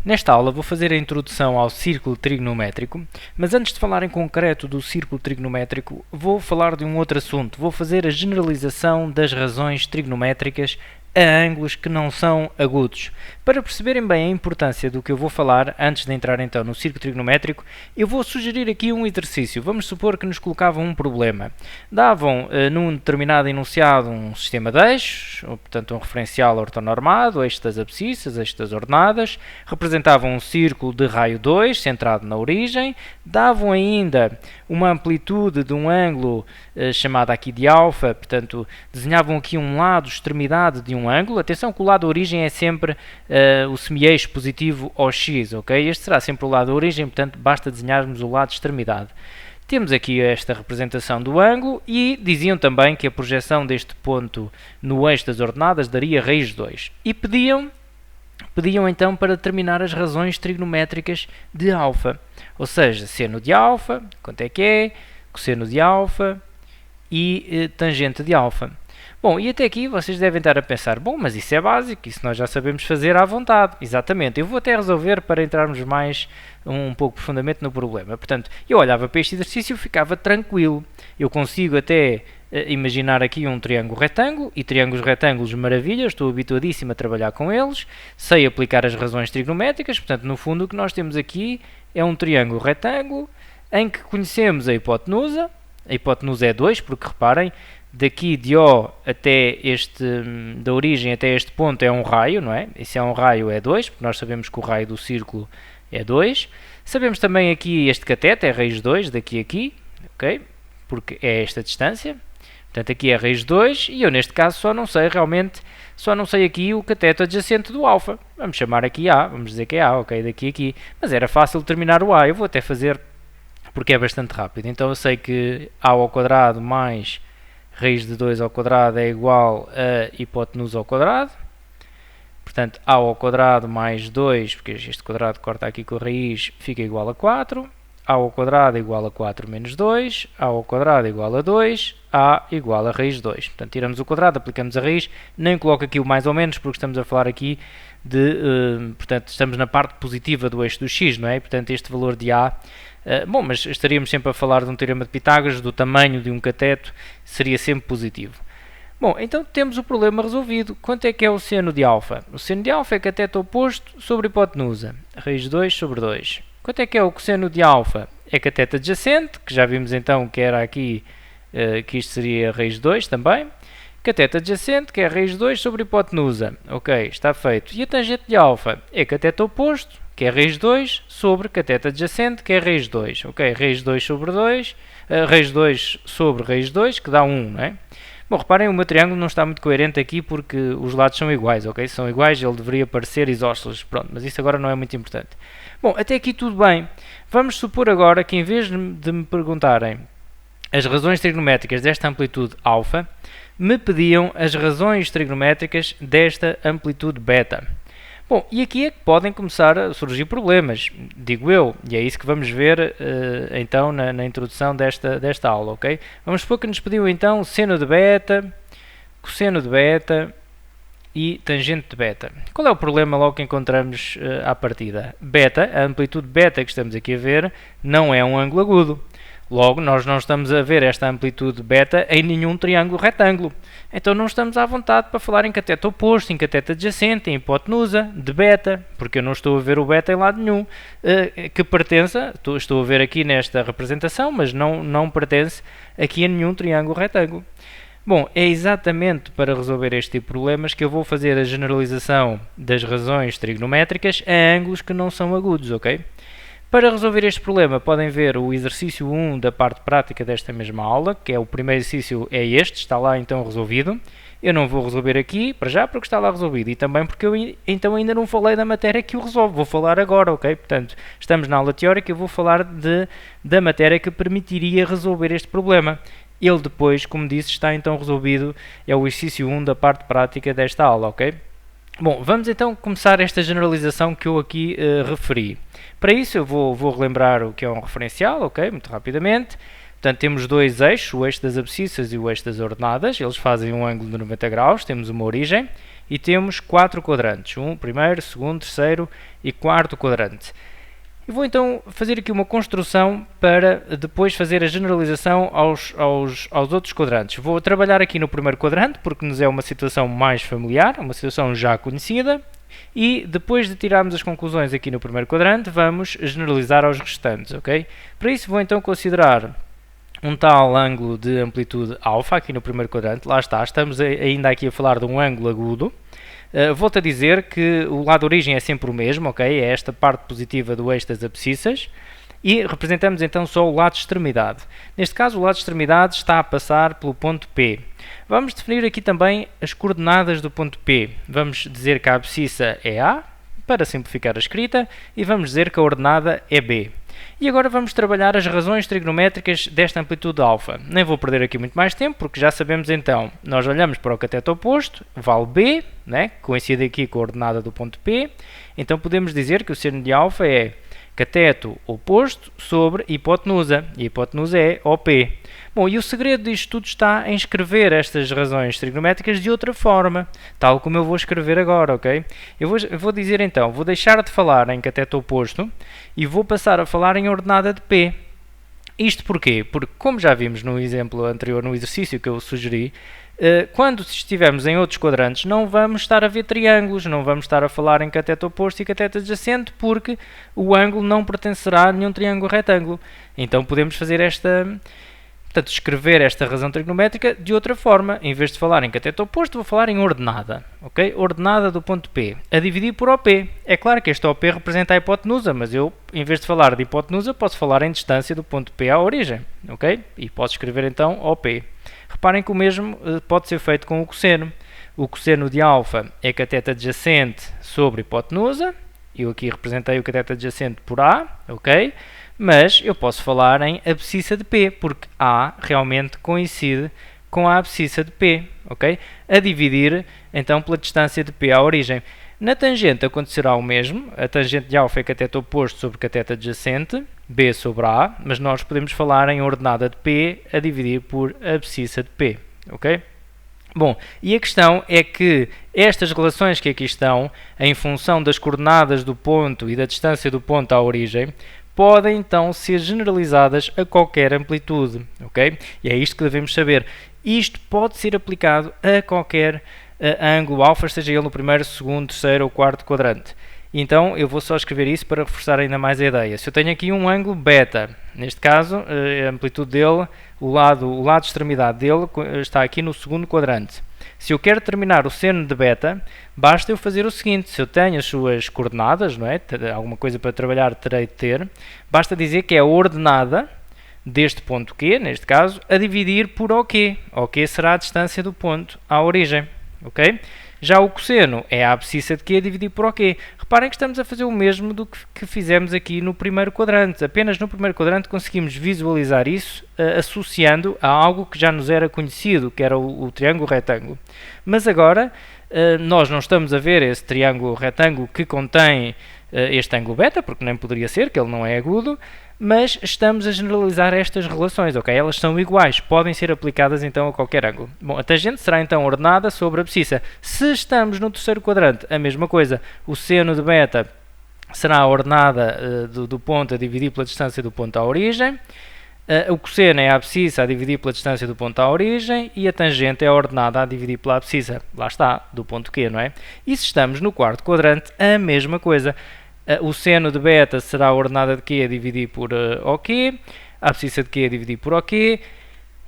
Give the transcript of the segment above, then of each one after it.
Nesta aula vou fazer a introdução ao círculo trigonométrico, mas antes de falar em concreto do círculo trigonométrico, vou falar de um outro assunto. Vou fazer a generalização das razões trigonométricas a ângulos que não são agudos. Para perceberem bem a importância do que eu vou falar, antes de entrar então no círculo trigonométrico, eu vou sugerir aqui um exercício. Vamos supor que nos colocavam um problema. Davam, num determinado enunciado, um sistema de eixos, ou, portanto um referencial ortonormado, eixo das abscissas, eixo das ordenadas, representavam um círculo de raio 2, centrado na origem, davam ainda uma amplitude de um ângulo chamado aqui de alfa, portanto desenhavam aqui um lado, extremidade de um ângulo. Atenção que o lado da origem é sempre o semi-eixo positivo ao x, ok? Este será sempre o lado da origem, portanto basta desenharmos o lado de extremidade. Temos aqui esta representação do ângulo e diziam também que a projeção deste ponto no eixo das ordenadas daria raiz 2. E pediam então para determinar as razões trigonométricas de alfa, ou seja, seno de alfa, quanto é que é, cosseno de alfa e tangente de alfa. Bom, e até aqui vocês devem estar a pensar, bom, mas isso é básico, isso nós já sabemos fazer à vontade. Exatamente, eu vou até resolver para entrarmos mais um pouco profundamente no problema. Portanto, eu olhava para este exercício e ficava tranquilo. Eu consigo até imaginar aqui um triângulo retângulo, e triângulos retângulos maravilha, estou habituadíssimo a trabalhar com eles, sei aplicar as razões trigonométricas, portanto, no fundo o que nós temos aqui é um triângulo retângulo em que conhecemos a hipotenusa é 2, porque reparem, daqui de O até da origem até este ponto é um raio, não é? E se é um raio é 2, porque nós sabemos que o raio do círculo é 2. Sabemos também aqui este cateto é raiz 2, daqui a aqui, ok? Porque é esta distância. Portanto, aqui é raiz 2 e eu neste caso só não sei aqui o cateto adjacente do alfa. Vamos chamar aqui A, vamos dizer que é A, ok? Daqui a aqui. Mas era fácil determinar o A, eu vou até fazer porque é bastante rápido. Então eu sei que A ao quadrado mais raiz de 2 ao quadrado é igual a hipotenusa ao quadrado. Portanto, A ao quadrado mais 2, porque este quadrado corta aqui com a raiz, fica igual a 4. A ao quadrado é igual a 4 menos 2. A ao quadrado é igual a 2. A igual a raiz de 2. Portanto, tiramos o quadrado, aplicamos a raiz. Nem coloco aqui o mais ou menos, porque estamos a falar aqui portanto, estamos na parte positiva do eixo do x, não é? Portanto, este valor de A... bom, mas estaríamos sempre a falar de um teorema de Pitágoras, do tamanho de um cateto, seria sempre positivo. Bom, então temos o problema resolvido. Quanto é que é o seno de alfa? O seno de alfa é cateto oposto sobre hipotenusa, raiz de 2 sobre 2. Quanto é que é o cosseno de alfa? É cateto adjacente, que já vimos então que era aqui, que isto seria raiz de 2 também. Cateto adjacente, que é raiz de 2 sobre hipotenusa. Ok, está feito. E a tangente de alfa é cateto oposto, que é raiz de 2 sobre cateto adjacente, que é raiz de 2. Ok, raiz de 2 sobre 2, raiz de 2 sobre raiz de 2, que dá 1, não é? Bom, reparem, o meu triângulo não está muito coerente aqui porque os lados são iguais, ok? Se são iguais, ele deveria parecer isósceles. Pronto, mas isso agora não é muito importante. Bom, até aqui tudo bem. Vamos supor agora que em vez de me perguntarem as razões trigonométricas desta amplitude alfa, me pediam as razões trigonométricas desta amplitude beta. Bom, e aqui é que podem começar a surgir problemas, digo eu, e é isso que vamos ver então na introdução desta aula, ok? Vamos supor que nos pediu então seno de beta, cosseno de beta e tangente de beta. Qual é o problema logo que encontramos à partida? Beta, a amplitude beta que estamos aqui a ver, não é um ângulo agudo. Logo, nós não estamos a ver esta amplitude beta em nenhum triângulo retângulo. Então não estamos à vontade para falar em cateto oposto, em cateto adjacente, em hipotenusa, de beta, porque eu não estou a ver o beta em lado nenhum. Que pertença, estou a ver aqui nesta representação, mas não pertence aqui a nenhum triângulo retângulo. Bom, é exatamente para resolver este tipo de problemas que eu vou fazer a generalização das razões trigonométricas a ângulos que não são agudos, ok? Para resolver este problema, podem ver o exercício 1 da parte prática desta mesma aula, que é o primeiro exercício é este, está lá então resolvido. Eu não vou resolver aqui, para já, porque está lá resolvido, e também porque eu então ainda não falei da matéria que o resolve, vou falar agora, ok? Portanto, estamos na aula teórica, eu vou falar da matéria que permitiria resolver este problema. Ele depois, como disse, está então resolvido, é o exercício 1 da parte prática desta aula, ok? Bom, vamos então começar esta generalização que eu aqui referi. Para isso eu vou relembrar o que é um referencial, ok? Muito rapidamente. Portanto, temos dois eixos, o eixo das abscissas e o eixo das ordenadas, eles fazem um ângulo de 90 graus, temos uma origem, e temos 4 quadrantes, primeiro, segundo, terceiro e quarto quadrante. Eu vou então fazer aqui uma construção para depois fazer a generalização aos outros quadrantes. Vou trabalhar aqui no primeiro quadrante, porque nos é uma situação mais familiar, uma situação já conhecida, e depois de tirarmos as conclusões aqui no primeiro quadrante, vamos generalizar aos restantes, ok? Para isso vou então considerar um tal ângulo de amplitude alfa aqui no primeiro quadrante. Lá está, estamos ainda aqui a falar de um ângulo agudo. Volto a dizer que o lado de origem é sempre o mesmo, ok? É esta parte positiva do eixo das abscissas. E representamos então só o lado de extremidade. Neste caso, o lado de extremidade está a passar pelo ponto P. Vamos definir aqui também as coordenadas do ponto P. Vamos dizer que a abscissa é A, para simplificar a escrita, e vamos dizer que a ordenada é B. E agora vamos trabalhar as razões trigonométricas desta amplitude alfa. Nem vou perder aqui muito mais tempo, porque já sabemos então, nós olhamos para o cateto oposto, vale B, né, coincide aqui com a ordenada do ponto P, então podemos dizer que o seno de alfa é cateto oposto sobre hipotenusa, e a hipotenusa é OP. Bom, e o segredo disto tudo está em escrever estas razões trigonométricas de outra forma, tal como eu vou escrever agora, ok? Eu vou dizer então, vou deixar de falar em cateto oposto e vou passar a falar em ordenada de P. Isto porquê? Porque, como já vimos no exemplo anterior, no exercício que eu sugeri, quando estivermos em outros quadrantes, não vamos estar a ver triângulos, não vamos estar a falar em cateto oposto e cateto adjacente, porque o ângulo não pertencerá a nenhum triângulo retângulo. Então podemos fazer portanto, escrever esta razão trigonométrica de outra forma. Em vez de falar em cateto oposto, vou falar em ordenada, ok? Ordenada do ponto P, a dividir por OP. É claro que este OP representa a hipotenusa, mas eu, em vez de falar de hipotenusa, posso falar em distância do ponto P à origem, ok? E posso escrever então OP. Reparem que o mesmo pode ser feito com o cosseno. O cosseno de alfa é cateto adjacente sobre hipotenusa. Eu aqui representei o cateto adjacente por A, ok? Mas eu posso falar em abscissa de P, porque A realmente coincide com a abscissa de P, ok? A dividir, então, pela distância de P à origem. Na tangente acontecerá o mesmo, a tangente de alfa é cateto oposto sobre cateto adjacente, B sobre A, mas nós podemos falar em ordenada de P a dividir por abscissa de P, ok? Bom, e a questão é que estas relações que aqui estão, em função das coordenadas do ponto e da distância do ponto à origem, podem então ser generalizadas a qualquer amplitude, ok? E é isto que devemos saber. Isto pode ser aplicado a qualquer ângulo alfa, seja ele no primeiro, segundo, terceiro ou quarto quadrante. Então eu vou só escrever isso para reforçar ainda mais a ideia. Se eu tenho aqui um ângulo beta, neste caso a amplitude dele, o lado de extremidade dele está aqui no segundo quadrante. Se eu quero determinar o seno de beta, basta eu fazer o seguinte: se eu tenho as suas coordenadas, não é? Alguma coisa para trabalhar terei de ter, basta dizer que é a ordenada deste ponto Q, neste caso, a dividir por OQ. OQ será a distância do ponto à origem, ok? Já o cosseno é a abscissa de Q a dividir por OQ. Reparem que estamos a fazer o mesmo do que fizemos aqui no primeiro quadrante. Apenas no primeiro quadrante conseguimos visualizar isso associando a algo que já nos era conhecido, que era o triângulo retângulo. Mas agora nós não estamos a ver esse triângulo retângulo que contém este ângulo beta, porque nem poderia ser, que ele não é agudo, mas estamos a generalizar estas relações, ok? Elas são iguais, podem ser aplicadas então a qualquer ângulo. Bom, a tangente será então ordenada sobre a abscissa. Se estamos no terceiro quadrante, a mesma coisa. O seno de beta será a ordenada do ponto a dividir pela distância do ponto à origem. O cosseno é a abscissa a dividir pela distância do ponto à origem e a tangente é a ordenada a dividir pela abscissa. Lá está, do ponto Q, não é? E se estamos no quarto quadrante, a mesma coisa. O seno de beta será a ordenada de Q a dividir por OQ, a abscissa de Q a dividir por OQ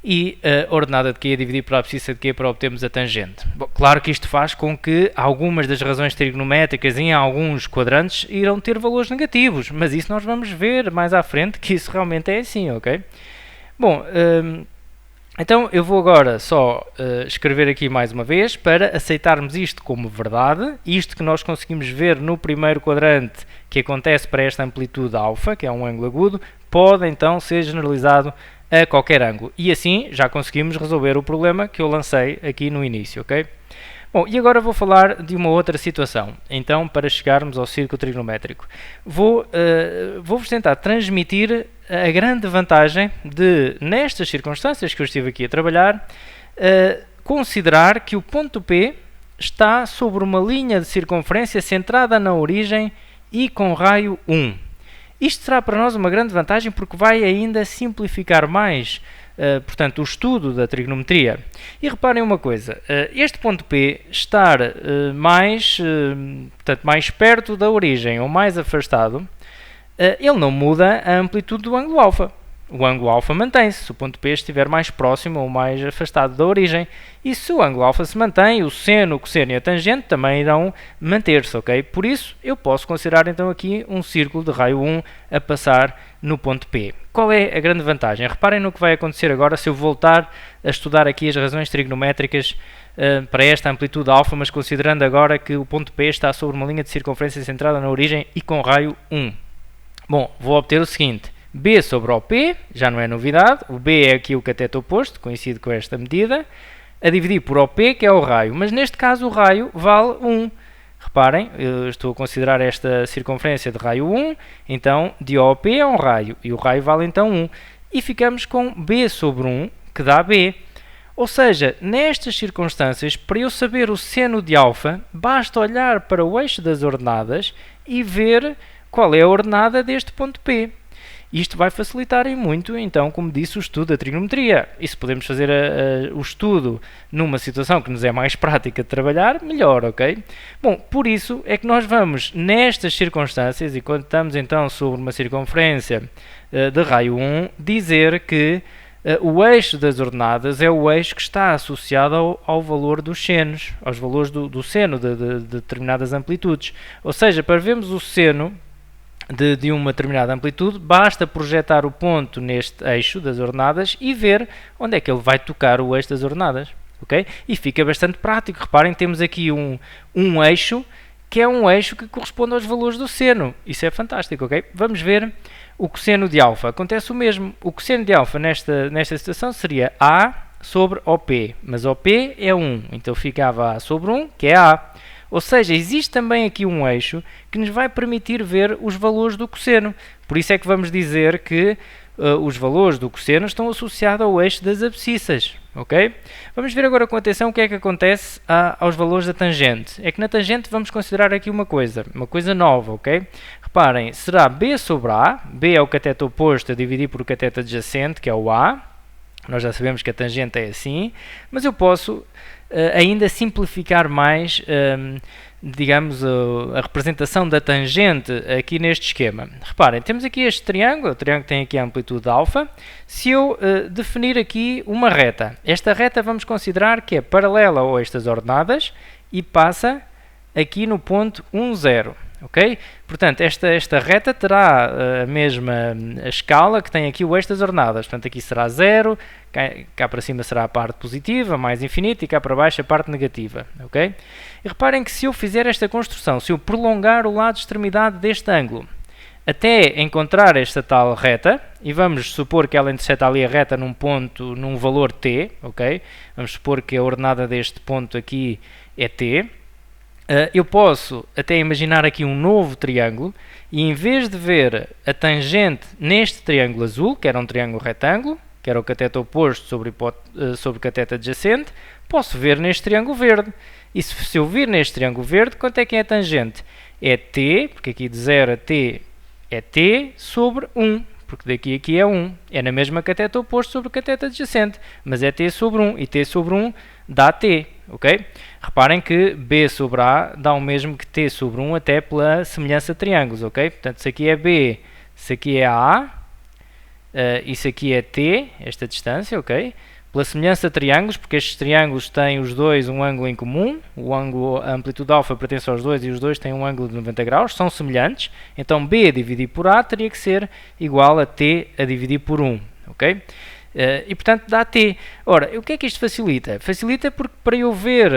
e a ordenada de Q a dividir por a abscissa de Q para obtermos a tangente. Bom, claro que isto faz com que algumas das razões trigonométricas em alguns quadrantes irão ter valores negativos, mas isso nós vamos ver mais à frente que isso realmente é assim, ok? Bom, então eu vou agora só escrever aqui mais uma vez para aceitarmos isto como verdade. Isto que nós conseguimos ver no primeiro quadrante que acontece para esta amplitude alfa, que é um ângulo agudo, pode então ser generalizado a qualquer ângulo. E assim já conseguimos resolver o problema que eu lancei aqui no início, ok? Bom, e agora vou falar de uma outra situação, então, para chegarmos ao círculo trigonométrico. Vou-vos tentar transmitir a grande vantagem de, nestas circunstâncias que eu estive aqui a trabalhar, considerar que o ponto P está sobre uma linha de circunferência centrada na origem e com raio 1. Isto será para nós uma grande vantagem porque vai ainda simplificar mais portanto, o estudo da trigonometria. E reparem uma coisa, este ponto P estar portanto, mais perto da origem ou mais afastado, ele não muda a amplitude do ângulo alfa. O ângulo alfa mantém-se, se o ponto P estiver mais próximo ou mais afastado da origem. E se o ângulo alfa se mantém, o seno, o cosseno e a tangente também irão manter-se, ok? Por isso, eu posso considerar então aqui um círculo de raio 1 a passar no ponto P. Qual é a grande vantagem? Reparem no que vai acontecer agora se eu voltar a estudar aqui as razões trigonométricas para esta amplitude alfa, mas considerando agora que o ponto P está sobre uma linha de circunferência centrada na origem e com raio 1. Bom, vou obter o seguinte. B sobre OP, já não é novidade, o B é aqui o cateto oposto, coincide com esta medida, a dividir por OP, que é o raio, mas neste caso o raio vale 1. Reparem, eu estou a considerar esta circunferência de raio 1, então de OP é um raio, e o raio vale então 1. E ficamos com B sobre 1, que dá B. Ou seja, nestas circunstâncias, para eu saber o seno de alfa, basta olhar para o eixo das ordenadas e ver qual é a ordenada deste ponto P. Isto vai facilitar em muito, então, como disse, o estudo da trigonometria. E se podemos fazer o estudo numa situação que nos é mais prática de trabalhar, melhor, ok? Bom, por isso é que nós vamos, nestas circunstâncias, e quando estamos então sobre uma circunferência de raio 1, dizer que o eixo das ordenadas é o eixo que está associado ao valor dos senos, aos valores do seno de determinadas amplitudes. Ou seja, para vermos o seno de uma determinada amplitude, basta projetar o ponto neste eixo das ordenadas e ver onde é que ele vai tocar o eixo das ordenadas. Okay? E fica bastante prático. Reparem, temos aqui um eixo que é um eixo que corresponde aos valores do seno. Isso é fantástico. Okay? Vamos ver o cosseno de alfa. Acontece o mesmo. O cosseno de alfa nesta situação seria A sobre OP, mas OP é 1, então ficava A sobre 1, que é A. Ou seja, existe também aqui um eixo que nos vai permitir ver os valores do cosseno. Por isso é que vamos dizer que os valores do cosseno estão associados ao eixo das abscissas. Okay? Vamos ver agora com atenção o que é que acontece aos valores da tangente. É que na tangente vamos considerar aqui uma coisa nova. Okay? Reparem, será B sobre A. B é o cateto oposto a dividir por o cateto adjacente, que é o A. Nós já sabemos que a tangente é assim, mas eu posso ainda simplificar mais, digamos, a representação da tangente aqui neste esquema. Reparem, temos aqui este triângulo, o triângulo tem aqui a amplitude alfa. Se eu definir aqui uma reta, esta reta vamos considerar que é paralela ao eixo das ordenadas e passa aqui no ponto 1, 0. Okay? Portanto, esta reta terá a mesma escala que tem aqui o eixo das ordenadas. Portanto, aqui será 0, cá para cima será a parte positiva, mais infinita, e cá para baixo a parte negativa. Okay? E reparem que se eu fizer esta construção, se eu prolongar o lado de extremidade deste ângulo até encontrar esta tal reta, e vamos supor que ela interseta ali a reta num ponto, num valor t, okay? Vamos supor que a ordenada deste ponto aqui é t, eu posso até imaginar aqui um novo triângulo e em vez de ver a tangente neste triângulo azul, que era um triângulo retângulo, que era o cateto oposto sobre o cateto adjacente, posso ver neste triângulo verde. E se eu vir neste triângulo verde, quanto é que é a tangente? É t, porque aqui de 0 a t é t sobre 1, porque daqui a aqui é 1. É na mesma cateto oposto sobre o cateto adjacente, mas é t sobre 1, e t sobre 1 dá t. Okay? Reparem que B sobre A dá o mesmo que T sobre 1 até pela semelhança de triângulos. Okay? Portanto, se aqui é B, se aqui é A, isso aqui é T, esta distância, ok? Pela semelhança de triângulos, porque estes triângulos têm os dois um ângulo em comum, a amplitude alfa pertence aos dois e os dois têm um ângulo de 90 graus, são semelhantes, então B a dividir por A teria que ser igual a T a dividir por 1, ok? E portanto dá t. Ora, o que é que isto facilita? Facilita porque para eu ver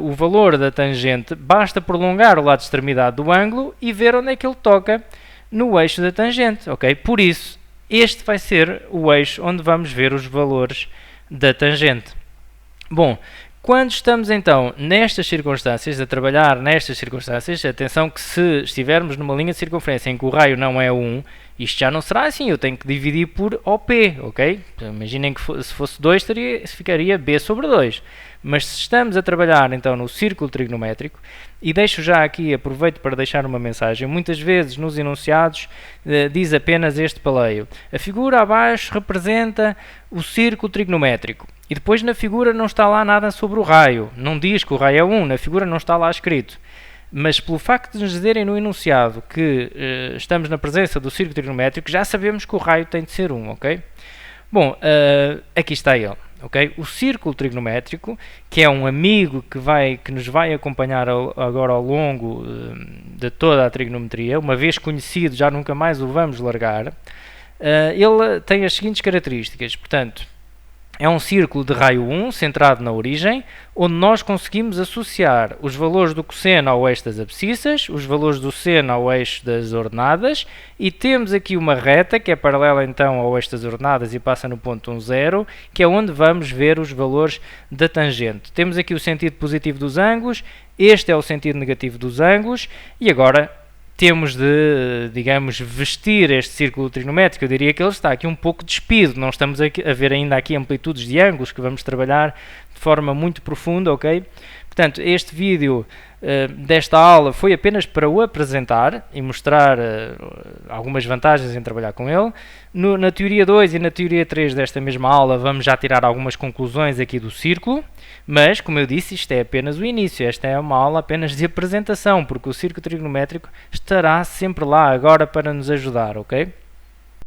o valor da tangente basta prolongar o lado de extremidade do ângulo e ver onde é que ele toca no eixo da tangente, ok? Por isso, este vai ser o eixo onde vamos ver os valores da tangente. Bom, Quando estamos então nestas circunstâncias, a trabalhar nestas circunstâncias, atenção que se estivermos numa linha de circunferência em que o raio não é 1, isto já não será assim, eu tenho que dividir por OP, ok? Imaginem que se fosse 2 ficaria B sobre 2. Mas se estamos a trabalhar então no círculo trigonométrico, e deixo já aqui, aproveito para deixar uma mensagem, muitas vezes nos enunciados diz apenas este paleio. A figura abaixo representa o círculo trigonométrico. E depois na figura não está lá nada sobre o raio. Não diz que o raio é 1, na figura não está lá escrito. Mas pelo facto de nos dizerem no enunciado que estamos na presença do círculo trigonométrico, já sabemos que o raio tem de ser 1, ok? Bom, aqui está ele. Okay? O círculo trigonométrico, que é um amigo que nos vai acompanhar agora ao longo de toda a trigonometria, uma vez conhecido já nunca mais o vamos largar, ele tem as seguintes características, portanto, é um círculo de raio 1, centrado na origem, onde nós conseguimos associar os valores do cosseno ao eixo das abscissas, os valores do seno ao eixo das ordenadas, e temos aqui uma reta que é paralela então ao eixo das ordenadas e passa no ponto 1, 0, que é onde vamos ver os valores da tangente. Temos aqui o sentido positivo dos ângulos, este é o sentido negativo dos ângulos, e agora temos de, digamos, vestir este círculo trigonométrico. Eu diria que ele está aqui um pouco despido, não estamos a ver ainda aqui amplitudes de ângulos que vamos trabalhar de forma muito profunda, ok? Portanto, este vídeo desta aula foi apenas para o apresentar e mostrar algumas vantagens em trabalhar com ele. Na teoria 2 e na teoria 3 desta mesma aula vamos já tirar algumas conclusões aqui do círculo, mas, como eu disse, isto é apenas o início, esta é uma aula apenas de apresentação, porque o círculo trigonométrico estará sempre lá agora para nos ajudar, ok?